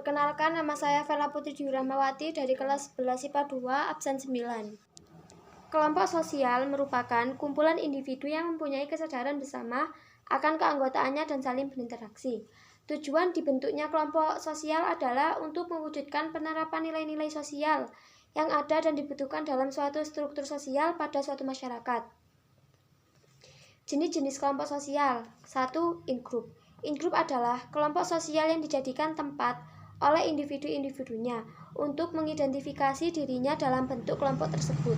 Perkenalkan, nama saya Vela Putri Diurahmawati dari kelas 11 IPA 2 absen 9. Kelompok sosial merupakan kumpulan individu yang mempunyai kesadaran bersama akan keanggotaannya dan saling berinteraksi. Tujuan dibentuknya kelompok sosial adalah untuk mewujudkan penerapan nilai-nilai sosial yang ada dan dibutuhkan dalam suatu struktur sosial pada suatu masyarakat. Jenis-jenis kelompok sosial. 1. In-group. In-group adalah kelompok sosial yang dijadikan tempat oleh individu-individunya untuk mengidentifikasi dirinya dalam bentuk kelompok tersebut.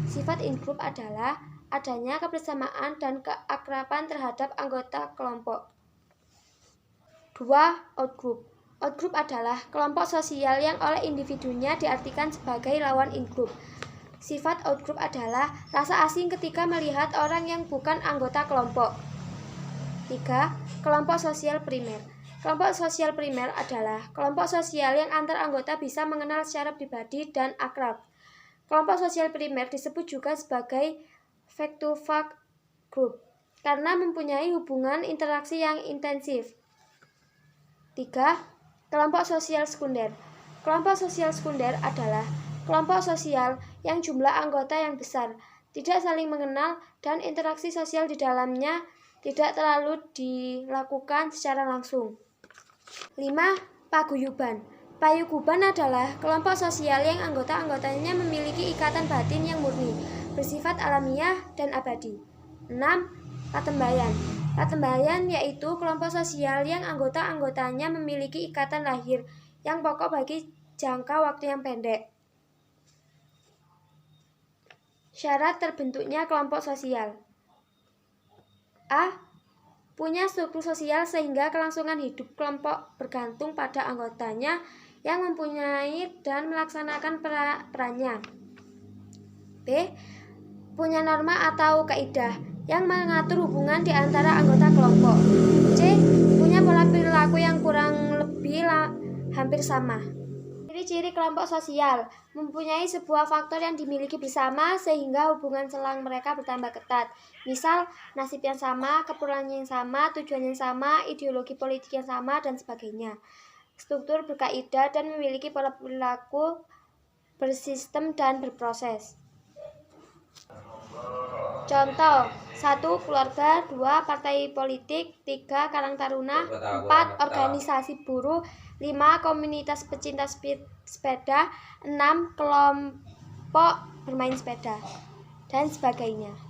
Sifat in-group adalah adanya kebersamaan dan keakraban terhadap anggota kelompok. 2. Out-group. Out-group adalah kelompok sosial yang oleh individunya diartikan sebagai lawan in-group. Sifat out-group adalah rasa asing ketika melihat orang yang bukan anggota kelompok. 3. Kelompok sosial primer. Kelompok sosial primer adalah kelompok sosial yang antar anggota bisa mengenal secara pribadi dan akrab. Kelompok sosial primer disebut juga sebagai fact-to-fact group karena mempunyai hubungan interaksi yang intensif. 3. Kelompok sosial sekunder. Kelompok sosial sekunder adalah kelompok sosial yang jumlah anggota yang besar, tidak saling mengenal, dan interaksi sosial di dalamnya tidak terlalu dilakukan secara langsung. 5. Paguyuban. Paguyuban adalah kelompok sosial yang anggota-anggotanya memiliki ikatan batin yang murni, bersifat alamiah dan abadi. 6. Patembayan. Patembayan yaitu kelompok sosial yang anggota-anggotanya memiliki ikatan lahir yang pokok bagi jangka waktu yang pendek. Syarat terbentuknya kelompok sosial. A. Punya struktur sosial sehingga kelangsungan hidup kelompok bergantung pada anggotanya yang mempunyai dan melaksanakan perannya. B. Punya norma atau kaidah yang mengatur hubungan di antara anggota kelompok. C. Punya pola perilaku yang kurang lebih hampir sama. Ciri-ciri kelompok sosial mempunyai sebuah faktor yang dimiliki bersama sehingga hubungan selang mereka bertambah ketat. Misal, nasib yang sama, keperluan yang sama, tujuan yang sama, ideologi politik yang sama, dan sebagainya. Struktur berkaidah dan memiliki pola perilaku bersistem dan berproses. Contoh: 1. Keluarga. 2. Partai politik. 3. Karang Taruna. 4. Organisasi buruh. 5. Komunitas pecinta sepeda. 6. Kelompok bermain sepeda, dan sebagainya.